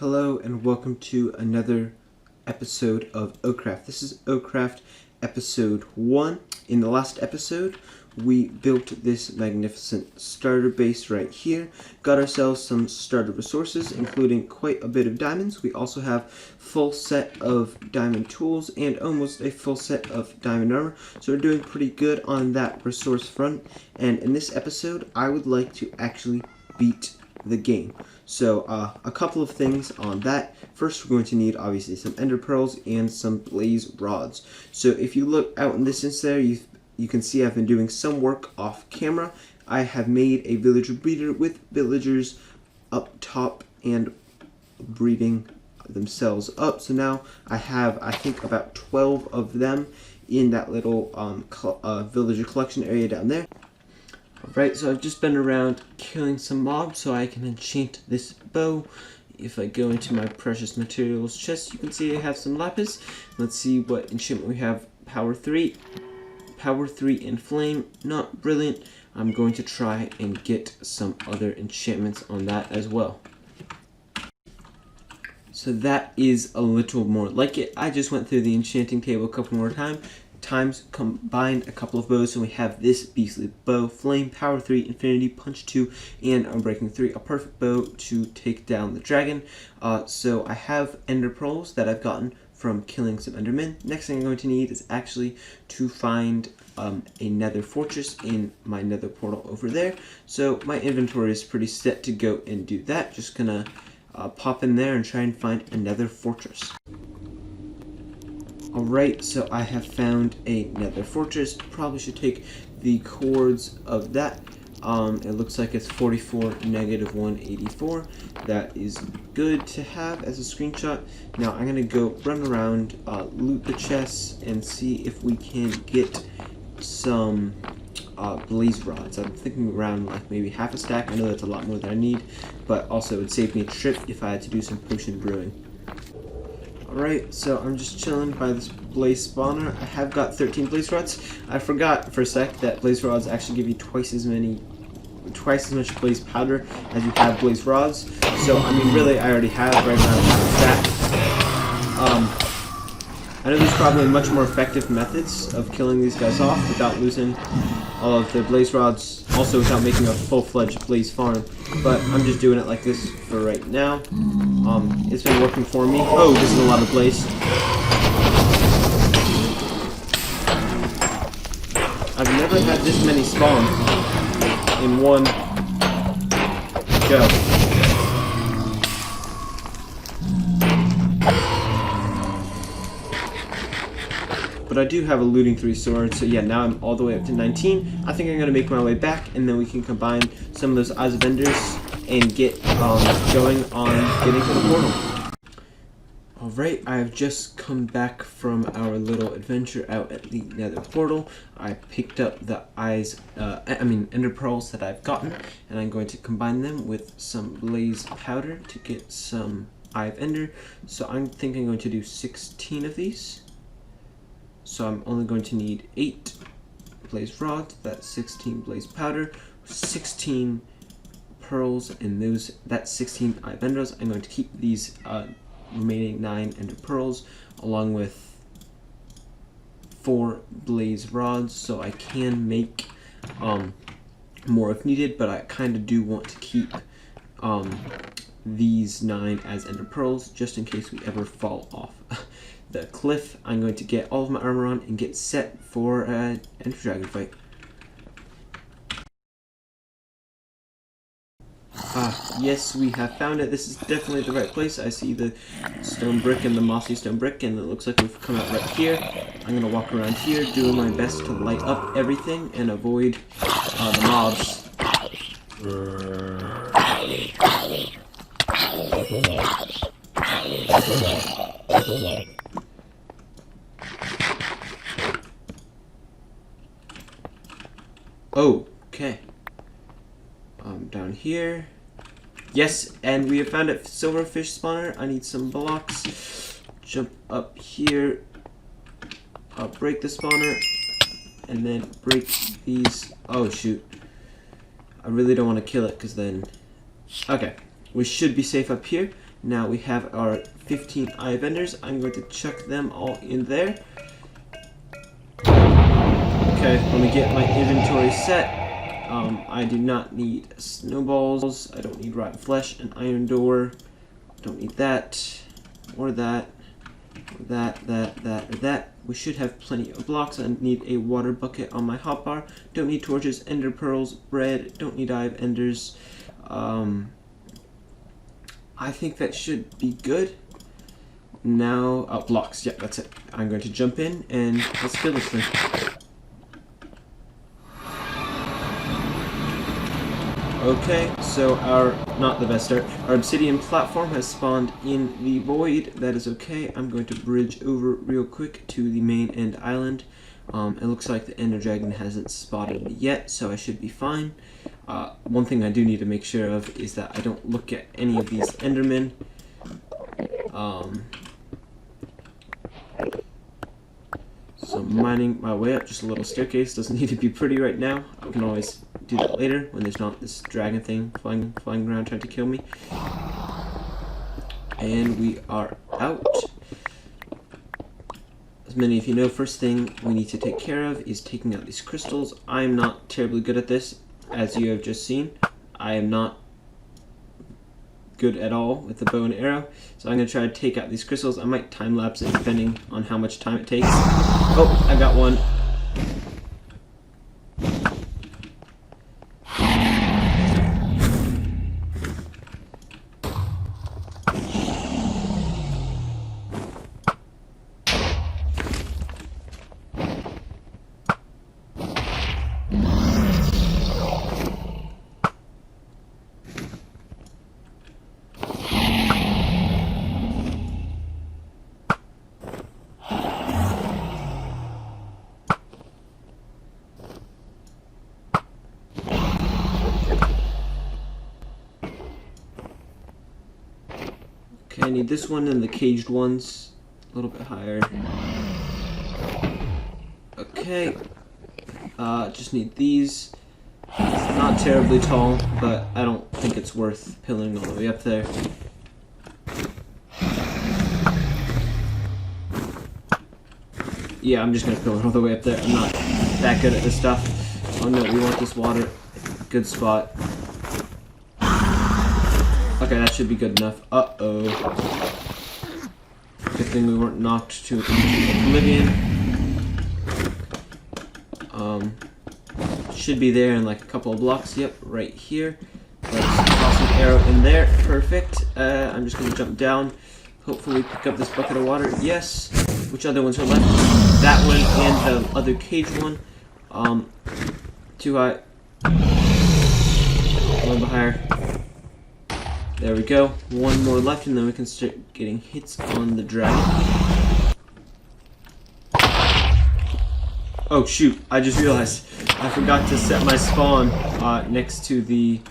Hello and welcome to another episode of OehCraft. This is OehCraft episode 1. In the last episode, we built this magnificent starter base right here. Got ourselves some starter resources, including quite a bit of diamonds. We also have full set of diamond tools and almost a full set of diamond armor. So we're doing pretty good on that resource front. And in this episode, I would like to actually beat the game. So a couple of things on that. First, we're going to need obviously some ender pearls and some blaze rods. So if you look out in this instance there, you can see I've been doing some work off camera. I have made a villager breeder with villagers up top and breeding themselves up. So now I have, I think, about 12 of them in that little villager collection area down there. Alright, so I've just been around killing some mobs so I can enchant this bow. If I go into my precious materials chest, you can see I have some lapis. Let's see what enchantment we have. Power 3. Power 3 and flame. Not brilliant. I'm going to try and get some other enchantments on that as well. So that is a little more like it. I just went through the enchanting table a couple more times, combined a couple of bows, so we have this beastly bow, flame, power 3, infinity, punch 2, and unbreaking 3, a perfect bow to take down the dragon. So I have ender pearls that I've gotten from killing some endermen. Next thing I'm going to need is actually to find a nether fortress in my nether portal over there. So my inventory is pretty set to go and do that. Just gonna pop in there and try and find a nether fortress. Alright, so I have found a nether fortress. Probably should take the coords of that. It looks like it's 44 negative 184. That is good to have as a screenshot. Now I'm going to go run around, loot the chests, and see if we can get some blaze rods. I'm thinking around like maybe half a stack. I know that's a lot more than I need, but also it would save me a trip if I had to do some potion brewing. Alright, so I'm just chilling by this blaze spawner. I have got 13 blaze rods. I forgot for a sec that blaze rods actually give you twice as much blaze powder as you have blaze rods. So, I mean, really, I already have right now that. I know there's probably much more effective methods of killing these guys off without losing all of their blaze rods, also without making a full-fledged blaze farm, but I'm just doing it like this for right now. It's been working for me. Oh, this is a lot of blaze. I've never had this many spawn in one go. But I do have a looting 3 sword, so yeah, now I'm all the way up to 19. I think I'm going to make my way back, and then we can combine some of those eyes of enders and get going on getting to the portal. Alright, I have just come back from our little adventure out at the nether portal. I picked up the ender pearls that I've gotten, and I'm going to combine them with some blaze powder to get some eye of ender. So I'm thinking I'm going to do 16 of these. So I'm only going to need 8 blaze rods, that's 16 blaze powder, 16 pearls, and that's 16 eye of enders. I'm going to keep these remaining 9 ender pearls along with 4 blaze rods, so I can make more if needed, but I kind of do want to keep these 9 as ender pearls just in case we ever fall off the cliff. I'm going to get all of my armor on and get set for an ender dragon fight. Yes, we have found it. This is definitely the right place. I see the stone brick and the mossy stone brick, and it looks like we've come out right here. I'm going to walk around here, doing my best to light up everything and avoid the mobs. Okay. Down here. Yes, and we have found a silverfish spawner. I need some blocks. Jump up here. Break the spawner. And then break these. Oh, shoot. I really don't want to kill it because then... Okay. We should be safe up here. Now we have our 15 eye vendors. I'm going to chuck them all in there. Okay, let me get my inventory set. I do not need snowballs. I don't need rotten flesh, an iron door. Don't need that, or that, or that. We should have plenty of blocks. I need a water bucket on my hotbar. Don't need torches, ender pearls, bread. Don't need eye of enders. I think that should be good. Now, blocks. Yep, that's it. I'm going to jump in and let's build this thing. Okay, so not the best start. Our obsidian platform has spawned in the void. That is okay. I'm going to bridge over real quick to the main end island. It looks like the ender dragon hasn't spotted me yet, so I should be fine. One thing I do need to make sure of is that I don't look at any of these endermen. So I'm mining my way up, just a little staircase. Doesn't need to be pretty right now. I can always do that later when there's not this dragon thing flying around trying to kill me. And we are out. As many of you know, first thing we need to take care of is taking out these crystals. I'm not terribly good at this, as you have just seen. I am not good at all with the bow and arrow, so I'm going to try to take out these crystals. I might time lapse it depending on how much time it takes. Oh, I got one. Okay, I need this one and the caged ones a little bit higher. Okay, just need these. It's not terribly tall, but I don't think it's worth pillaring all the way up there. Yeah, I'm just gonna pillar all the way up there. I'm not that good at this stuff. Oh no, we want this water. Good spot. Okay, that should be good enough. Uh-oh. Good thing we weren't knocked to oblivion. Should be there in like a couple of blocks. Yep, right here. Let's toss an arrow in there. Perfect. I'm just gonna jump down. Hopefully pick up this bucket of water. Yes. Which other ones are left? That one and the other cage one. Too high. A little bit higher. There we go. One more left and then we can start getting hits on the dragon. Oh shoot, I just realized I forgot to set my spawn next to the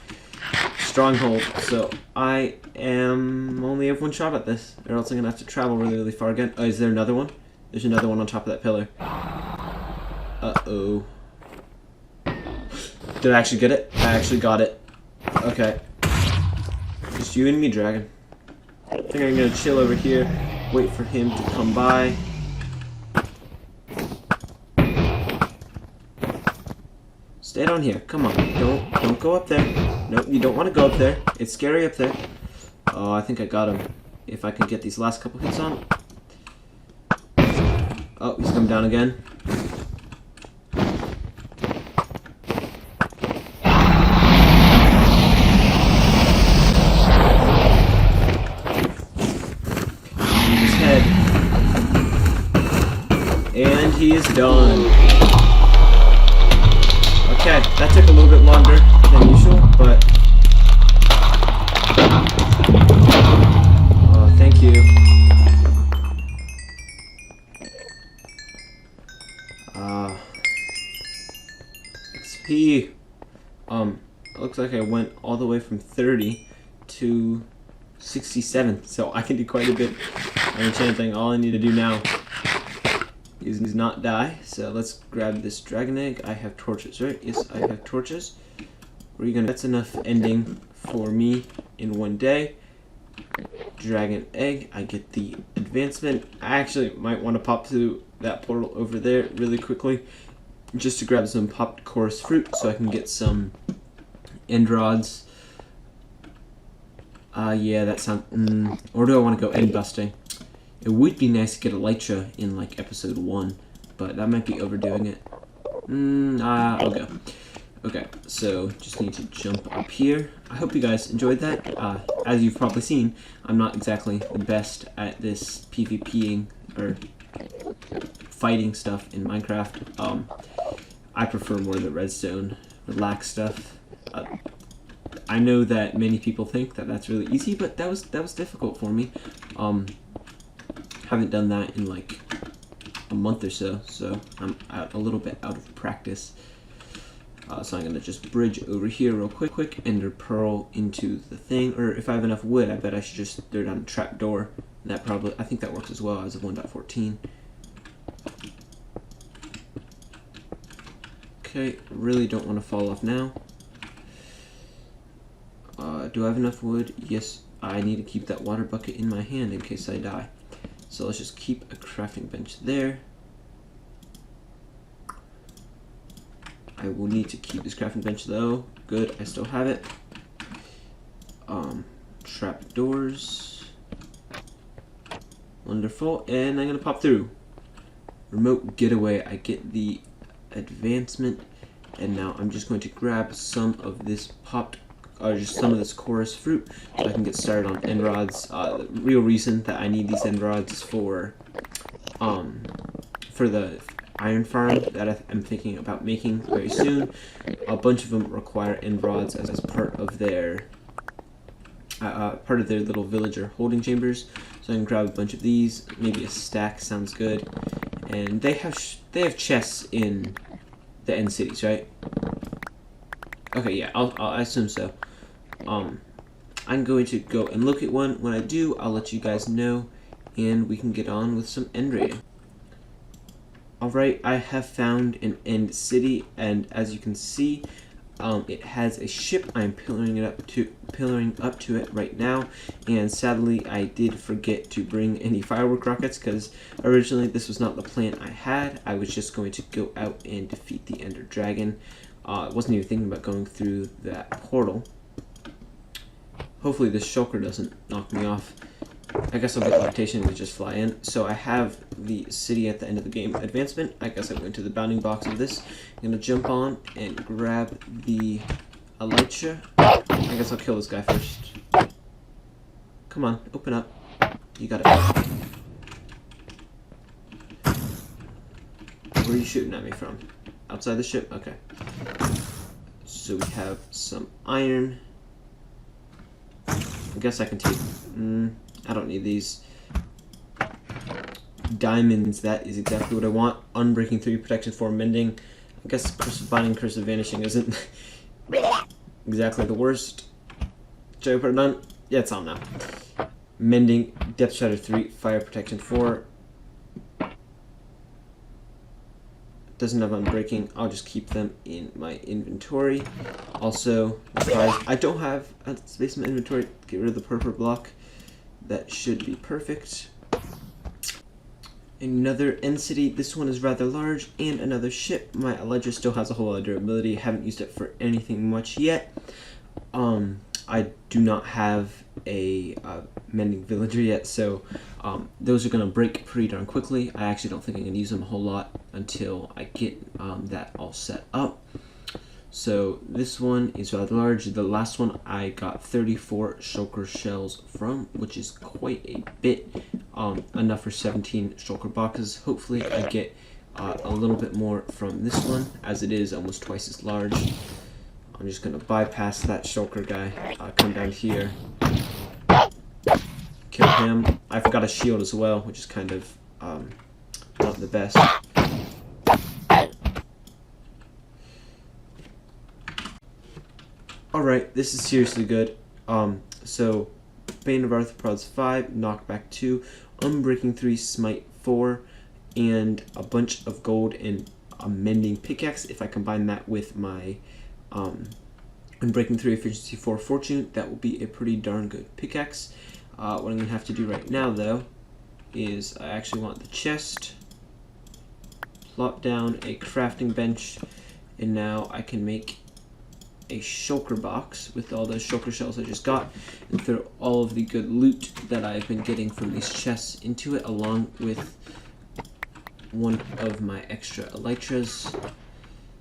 stronghold. So I only have one shot at this, or else I'm gonna have to travel really, really far again. Oh, is there another one? There's another one on top of that pillar. Uh-oh. Did I actually get it? I actually got it. Okay. Just you and me, dragon. I think I'm gonna chill over here, wait for him to come by. Stay down here. Come on. Don't go up there. Nope, you don't want to go up there. It's scary up there. Oh, I think I got him. If I can get these last couple hits on. Oh, he's come down again. His head. And he is done. Okay, that took a little bit longer than usual, but thank you. XP. It looks like I went all the way from 30 to 67, so I can do quite a bit of enchanting. All I need to do now is not die. So let's grab this dragon egg. I have torches, right? Yes, I have torches. That's enough ending for me in one day. dragon egg, I get the advancement. I actually might want to pop through that portal over there really quickly just to grab some popped chorus fruit so I can get some end rods. Yeah, that sounds... or do I want to go end busting? It would be nice to get elytra in like episode 1, but that might be overdoing it. I'll go. Okay, so just need to jump up here. I hope you guys enjoyed that. As you've probably seen, I'm not exactly the best at this PvPing or fighting stuff in Minecraft. I prefer more the redstone, relaxed stuff. I know that many people think that that's really easy, but that was difficult for me. Haven't done that in like a month or so, so I'm a little bit out of practice. So I'm gonna just bridge over here real quick, ender pearl into the thing, or if I have enough wood, I bet I should just throw down a trap door. That probably, I think that works as well as of 1.14. Okay, really don't want to fall off now. Do I have enough wood? Yes, I need to keep that water bucket in my hand in case I die. So let's just keep a crafting bench there. I will need to keep this crafting bench though. Good, I still have it. Trap doors. Wonderful, and I'm gonna pop through. Remote getaway, I get the advancement, and now I'm just going to grab some of this just some of this chorus fruit so I can get started on end rods. The real reason that I need these end rods is for the iron farm that I'm thinking about making very soon. A bunch of them require end rods as part of their little villager holding chambers. So I can grab a bunch of these. Maybe a stack sounds good. And they have chests in the end cities, right? Okay, yeah, I assume so. I'm going to go and look at one. When I do, I'll let you guys know, and we can get on with some end raiding. Alright, I have found an end city, and as you can see, it has a ship. I'm pillaring up to it right now, and sadly I did forget to bring any firework rockets because originally this was not the plan I had. I was just going to go out and defeat the Ender Dragon. I wasn't even thinking about going through that portal. Hopefully this shulker doesn't knock me off. I guess I'll get levitation and just fly in. So I have the city at the end of the game advancement. I guess I went to the bounding box of this. I'm going to jump on and grab the elytra. I guess I'll kill this guy first. Come on, open up. You got it. Where are you shooting at me from? Outside the ship? Okay. So we have some iron. I guess I can take... I don't need these. Diamonds, that is exactly what I want. Unbreaking 3, protection 4, mending. I guess Curse of Binding, Curse of Vanishing isn't exactly the worst. Should I put it on? Yeah, it's on now. Mending, Depth Shatter 3, Fire Protection 4. Doesn't have Unbreaking. I'll just keep them in my inventory. Also, I don't have a space in my inventory. Get rid of the purple block. That should be perfect. Another end city. This one is rather large, and another ship. My elytra still has a whole lot of durability. I haven't used it for anything much yet. I do not have a mending villager yet, so those are going to break pretty darn quickly. I actually don't think I'm going to use them a whole lot until I get that all set up. So this one is rather large. The last one I got 34 shulker shells from, which is quite a bit. Enough for 17 shulker boxes. Hopefully I get a little bit more from this one, as it is almost twice as large. I'm just going to bypass that shulker guy, come down here, kill him. I forgot a shield as well, which is kind of not the best. Alright, this is seriously good. So, Bane of Arthropods 5, Knockback 2, Unbreaking 3, Smite 4, and a bunch of gold and a Mending Pickaxe. If I combine that with my Unbreaking 3, Efficiency 4, Fortune, that will be a pretty darn good pickaxe. What I'm going to have to do right now, though, is I actually want the chest, plop down a crafting bench, and now I can make a shulker box with all those shulker shells I just got, and throw all of the good loot that I've been getting from these chests into it, along with one of my extra elytras.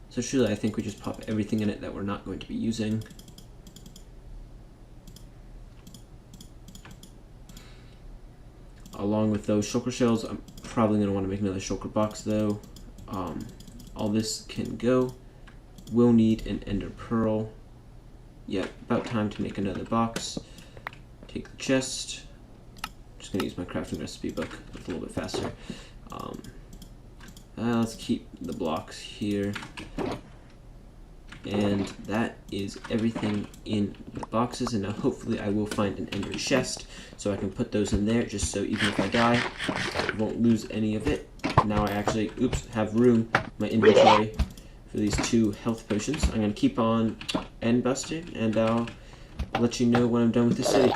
So truly, I think we just pop everything in it that we're not going to be using. Along with those shulker shells, I'm probably going to want to make another shulker box, though. All this can go. We'll need an ender pearl. Yeah, about time to make another box. Take the chest. Just going to use my crafting recipe book. It's a little bit faster. Let's keep the blocks here. And that is everything in the boxes, and now hopefully I will find an ender chest so I can put those in there, just so even if I die, I won't lose any of it. Now I actually, have room in my inventory for these 2 health potions. I'm going to keep on end busting, and I'll let you know when I'm done with the city.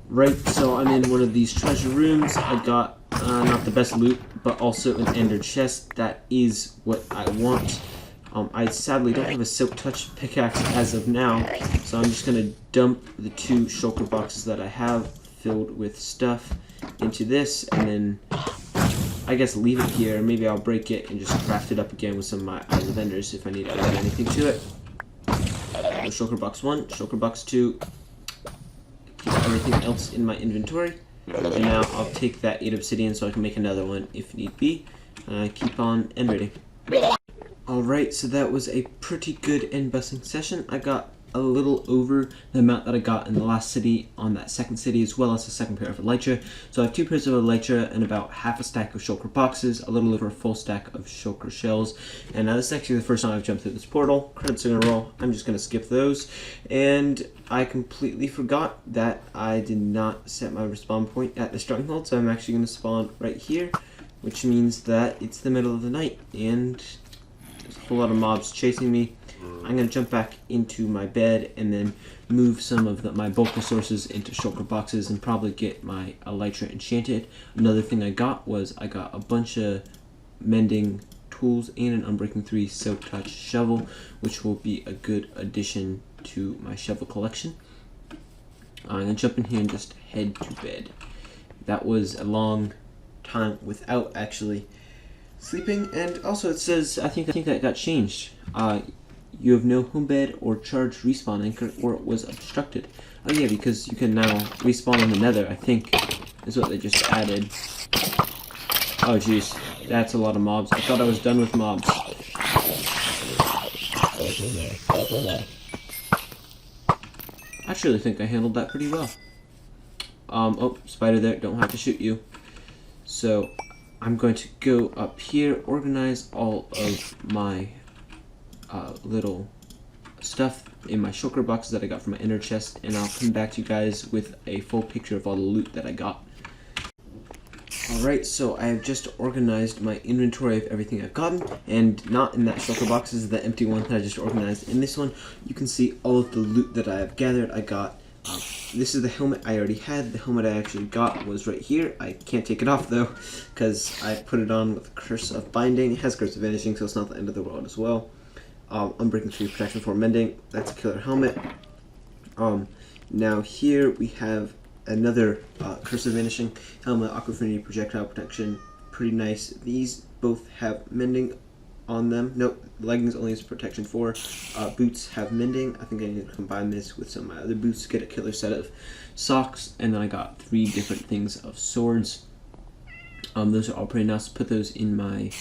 Right, so I'm in one of these treasure rooms. I got not the best loot, but also an ender chest. That is what I want. I sadly don't have a silk touch pickaxe as of now, so I'm just going to dump the 2 shulker boxes that I have filled with stuff into this, and then I guess leave it here. Maybe I'll break it and just craft it up again with some of my Eyes of Enders if I need to add anything to it. So shulker box 1, shulker box 2, keep everything else in my inventory, and now I'll take that 8 obsidian so I can make another one if need be. Keep on end raiding. Alright, so that was a pretty good end busting session. I got a little over the amount that I got in the last city on that second city, as well as the second pair of elytra. So I have 2 pairs of elytra and about half a stack of shulker boxes, a little over a full stack of shulker shells. And now this is actually the first time I've jumped through this portal. Credits are gonna roll. I'm just gonna skip those. And I completely forgot that I did not set my respawn point at the stronghold, so I'm actually gonna spawn right here, which means that it's the middle of the night and there's a whole lot of mobs chasing me. I'm going to jump back into my bed and then move some of my bulk resources into shulker boxes and probably get my elytra enchanted. Another thing I got was I got a bunch of mending tools and an Unbreaking 3 Silk Touch shovel, which will be a good addition to my shovel collection. I'm going to jump in here and just head to bed. That was a long time without actually sleeping, and also it says, I think that got changed. You have no home bed or charged respawn anchor, or it was obstructed. Oh yeah, because you can now respawn in the nether, I think, is what they just added. Oh jeez, that's a lot of mobs. I thought I was done with mobs. I actually think I handled that pretty well. Oh, spider there, don't have to shoot you. So, I'm going to go up here, organize all of my little stuff in my shulker boxes that I got from my inner chest, and I'll come back to you guys with a full picture of all the loot that I got. Alright, so I have just organized my inventory of everything I've gotten, and not in that shulker box, this is the empty one that I just organized. In this one, you can see all of the loot that I have gathered. I got, this is the helmet I already had. The helmet I actually got was right here. I can't take it off though, because I put it on with Curse of Binding. It has Curse of Vanishing, so it's not the end of the world as well. Unbreaking 3 Protection for Mending, that's a killer helmet. Now here we have another Curse of Vanishing helmet, Aquafinity Projectile Protection, pretty nice. These both have mending on them. Nope, leggings only has protection 4. Boots have mending. I think I need to combine this with some of my other boots to get a killer set of socks. And then I got 3 different things of swords. Those are all pretty nice. Put those in my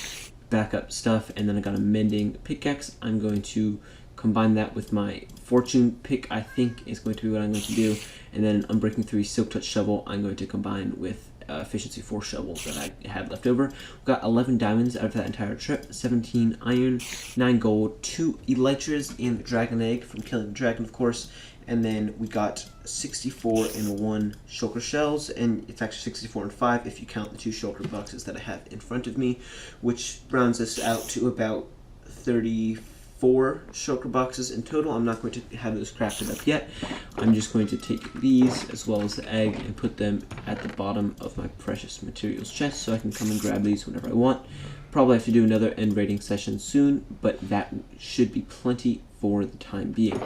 backup stuff, and then I got a mending pickaxe. I'm going to combine that with my fortune pick, I think is going to be what I'm going to do, and then an Unbreaking 3 Silk Touch shovel I'm going to combine with efficiency 4 shovel that I had left over. We got 11 diamonds out of that entire trip, 17 iron, 9 gold, 2 elytras and dragon egg from killing the dragon, of course, and then we got 64 and 1 shulker shells, and it's actually 64 and 5 if you count the 2 shulker boxes that I have in front of me, which rounds us out to about 34 4 shulker boxes in total. I'm not going to have those crafted up yet. I'm just going to take these as well as the egg and put them at the bottom of my precious materials chest so I can come and grab these whenever I want. Probably have to do another end rating session soon, but that should be plenty for the time being.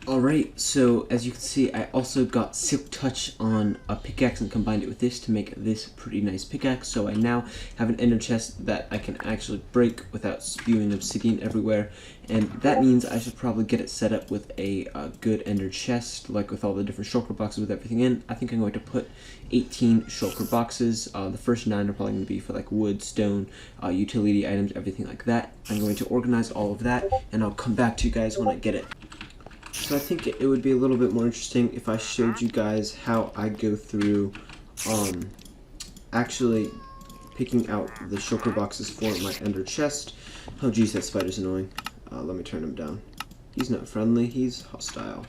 Alright, so as you can see, I also got Silk Touch on a pickaxe and combined it with this to make this pretty nice pickaxe. So I now have an ender chest that I can actually break without spewing obsidian everywhere. And that means I should probably get it set up with a good ender chest, like with all the different shulker boxes with everything in. I think I'm going to put 18 shulker boxes. The first 9 are probably going to be for like wood, stone, utility items, everything like that. I'm going to organize all of that, and I'll come back to you guys when I get it. So I think it would be a little bit more interesting if I showed you guys how I go through actually picking out the shulker boxes for my ender chest. Oh geez, that spider's annoying. Let me turn him down. He's not friendly, he's hostile.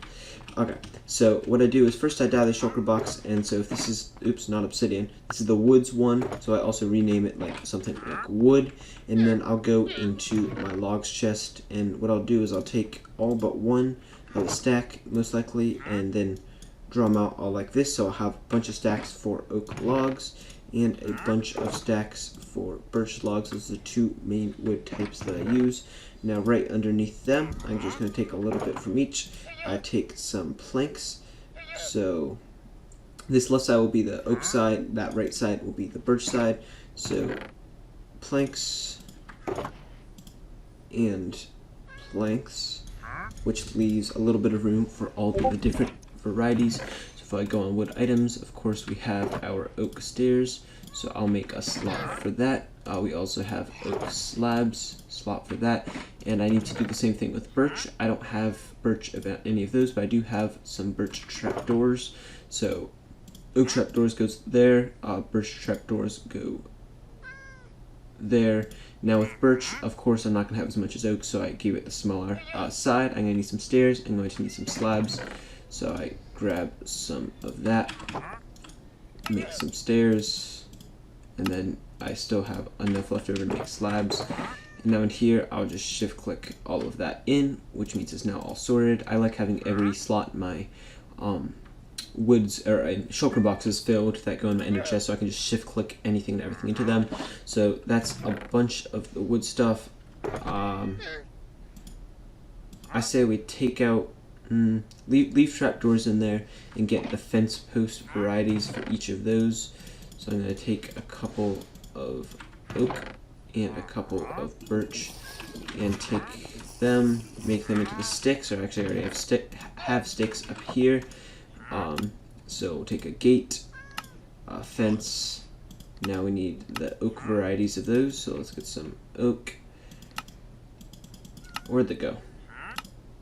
Okay, so what I do is first I dye the shulker box, and so if this is, oops, not obsidian, this is the woods one, so I also rename it like something like wood, and then I'll go into my logs chest, and what I'll do is I'll take all but one of the stack, most likely, and then draw them out all like this, so I'll have a bunch of stacks for oak logs, and a bunch of stacks for birch logs. Those are the 2 main wood types that I use. Now right underneath them, I'm just going to take a little bit from each. I take some planks, so this left side will be the oak side, that right side will be the birch side. So planks and planks, which leaves a little bit of room for all the different varieties. So if I go on wood items, of course we have our oak stairs, so I'll make a slot for that. We also have oak slabs, slot for that, and I need to do the same thing with birch. I don't have birch about any of those, but I do have some birch trapdoors. So oak trapdoors goes there, birch trapdoors go there. Now with birch, of course, I'm not going to have as much as oak, so I gave it a smaller side. I'm going to need some stairs, I'm going to need some slabs, so I grab some of that, make some stairs, and then I still have enough left over to make slabs. And now in here, I'll just shift click all of that in, which means it's now all sorted. I like having every slot in my woods or shulker boxes filled that go in my ender chest, so I can just shift click anything and everything into them. So that's a bunch of the wood stuff. I say we take out, leave trapdoors in there and get the fence post varieties for each of those. So I'm going to take a couple of oak and a couple of birch and take them, make them into the sticks, or actually I already have sticks up here. So we'll take a gate, a fence. Now we need the oak varieties of those, so let's get some oak. Where'd they go?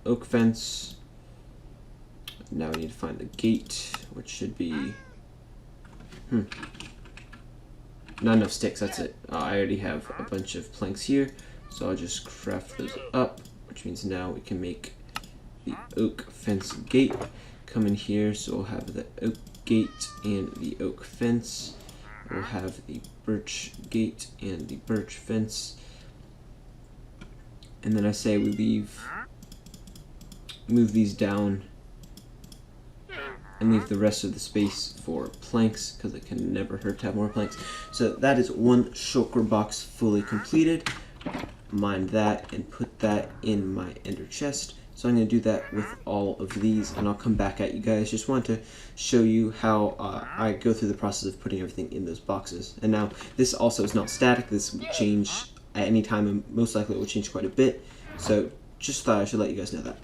Oak fence. Now we need to find the gate, which should be, not enough sticks, that's it. I already have a bunch of planks here, so I'll just craft those up, which means now we can make the oak fence gate. Come in here, so we'll have the oak gate and the oak fence. We'll have the birch gate and the birch fence. And then I say we move these down and leave the rest of the space for planks, because it can never hurt to have more planks. So that is one shulker box fully completed. Mine that and put that in my ender chest. So I'm going to do that with all of these, and I'll come back at you guys. Just want to show you how I go through the process of putting everything in those boxes. And now this also is not static. This will change at any time, and most likely it will change quite a bit. So just thought I should let you guys know that.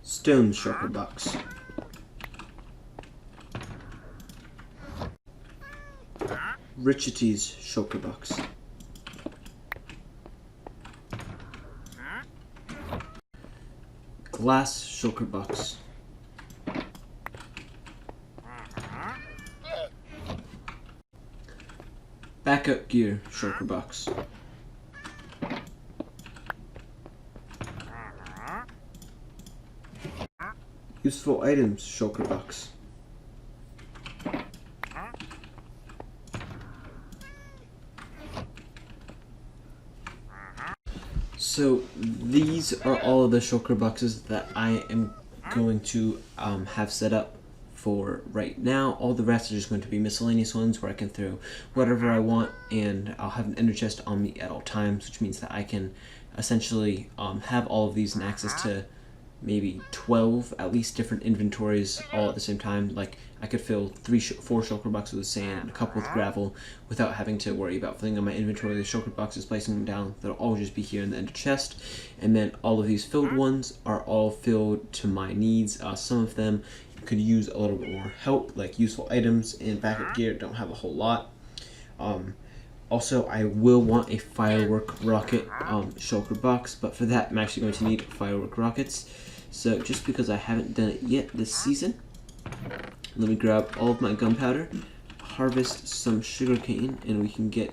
Stone shulker box. Richetes shulker box. Glass shulker box. Backup gear shulker box. Useful items shulker box. So these are all of the shulker boxes that I am going to have set up for right now. All the rest are just going to be miscellaneous ones where I can throw whatever I want, and I'll have an ender chest on me at all times, which means that I can essentially have all of these and access to maybe 12 at least different inventories all at the same time. Like I could fill 4 shulker boxes with sand and a couple with gravel without having to worry about filling up my inventory with shulker boxes, placing them down. They'll all just be here in the ender chest, and then all of these filled ones are all filled to my needs. Some of them could use a little bit more help, like useful items and backup gear. Don't have a whole lot. Also, I will want a firework rocket shulker box, but for that I'm actually going to need firework rockets. So just because I haven't done it yet this season, let me grab all of my gunpowder, harvest some sugarcane, and we can get...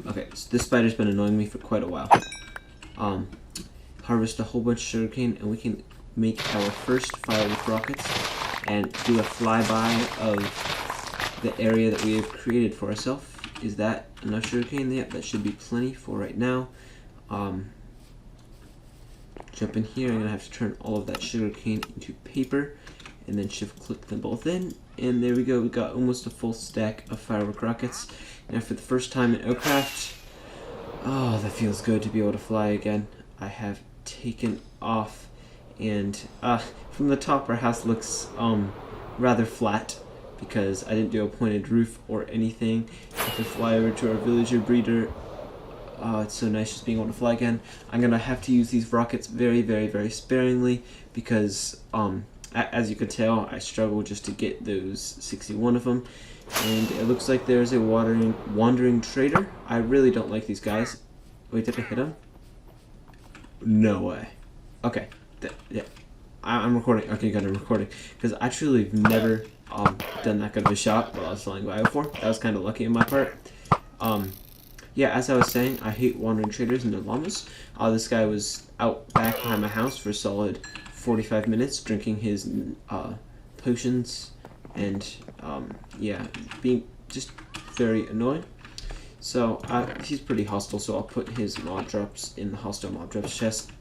Okay, so this spider's been annoying me for quite a while. Harvest a whole bunch of sugarcane, and we can make our first firework rockets and do a flyby of the area that we have created for ourselves. Is that enough sugarcane? Yep, that should be plenty for right now. Jump in here. I'm going to have to turn all of that sugarcane into paper, and then shift click them both in, and there we go. We got almost a full stack of firework rockets. Now for the first time in OehCraft, oh, that feels good to be able to fly again. I have taken off, and from the top our house looks rather flat because I didn't do a pointed roof or anything. If we fly over to our villager breeder, it's so nice just being able to fly again. I'm gonna have to use these rockets very, very, very sparingly because as you can tell, I struggle just to get those 61 of them. And it looks like there's a wandering trader. I really don't like these guys. Wait, did I hit him? No way. Okay, yeah, I'm recording. Okay, good, I'm recording because I truly have never done that good of a shot while I was flying by before. That was kind of lucky on my part. Yeah, as I was saying, I hate wandering traders and no llamas. This guy was out back behind my house for a solid 45 minutes drinking his potions and yeah, being just very annoying. So he's pretty hostile, so I'll put his mob drops in the hostile mob drops chest.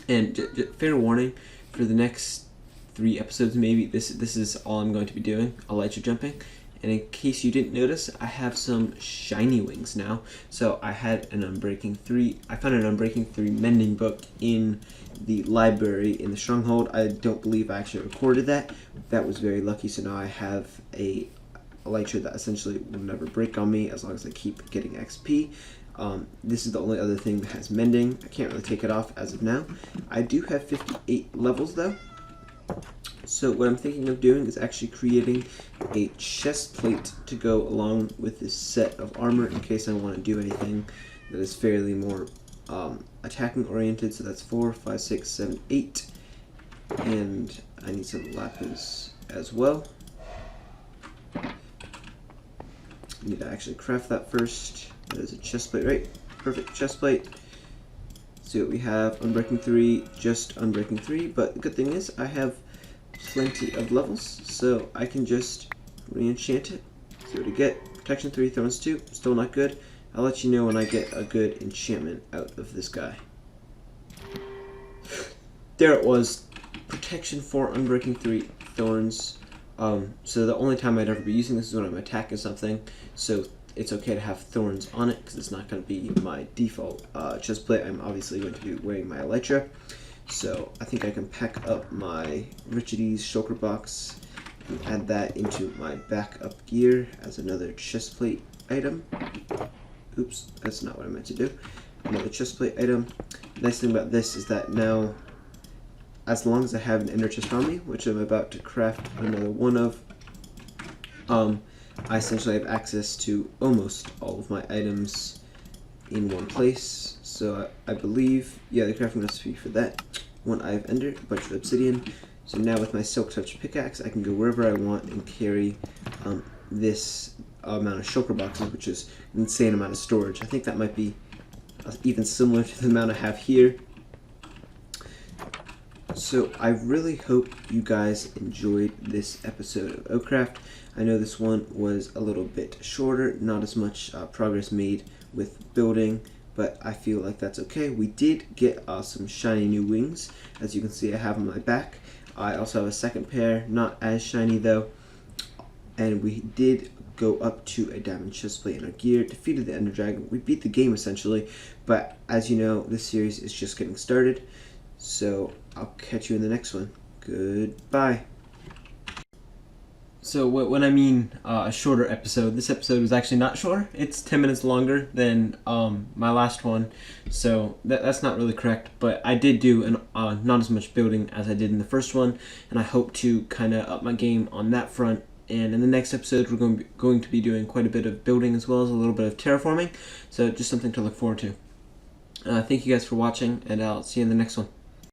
And fair warning, for the next 3 episodes maybe, this is all I'm going to be doing, elytra jumping. And in case you didn't notice, I have some shiny wings now. So I had an Unbreaking 3, I found an Unbreaking 3 mending book in the library in the stronghold. I don't believe I actually recorded that. That was very lucky, so now I have a elytra that essentially will never break on me as long as I keep getting XP. This is the only other thing that has mending. I can't really take it off as of now. I do have 58 levels though. So what I'm thinking of doing is actually creating a chest plate to go along with this set of armor in case I want to do anything that is fairly more attacking oriented. So that's 4, 5, 6, 7, 8. And I need some lapis as well. I need to actually craft that first. That is a chest plate, right? Perfect chest plate. See what we have. Unbreaking 3, just Unbreaking 3. But the good thing is I have plenty of levels, so I can just re-enchant it. See what we get. Protection 3, Thorns 2, still not good. I'll let you know when I get a good enchantment out of this guy. There it was. Protection 4, Unbreaking 3, Thorns. So the only time I'd ever be using this is when I'm attacking something, so it's okay to have thorns on it because it's not going to be my default chest plate. I'm obviously going to be wearing my elytra. So I think I can pack up my Richides shulker box and add that into my backup gear as another chest plate item. Oops, that's not what I meant to do. Another chest plate item. Nice thing about this is that now, as long as I have an ender chest on me, which I'm about to craft another one of, I essentially have access to almost all of my items in one place. So I believe, yeah, the crafting recipe for that one I have entered, a bunch of obsidian. So now with my Silk Touch pickaxe, I can go wherever I want and carry this amount of shulker boxes, which is an insane amount of storage. I think that might be even similar to the amount I have here. So I really hope you guys enjoyed this episode of OehCraft. I know this one was a little bit shorter, not as much progress made with building, but I feel like that's okay. We did get some shiny new wings, as you can see I have on my back. I also have a second pair, not as shiny though, and we did go up to a diamond chestplate in our gear, defeated the Ender Dragon. We beat the game essentially, but as you know, this series is just getting started, so I'll catch you in the next one. Goodbye. So when I mean a shorter episode, this episode was actually not shorter. It's 10 minutes longer than my last one, so that's not really correct. But I did do not as much building as I did in the first one, and I hope to kind of up my game on that front. And in the next episode, we're going to be doing quite a bit of building as well as a little bit of terraforming, so just something to look forward to. Thank you guys for watching, and I'll see you in the next one.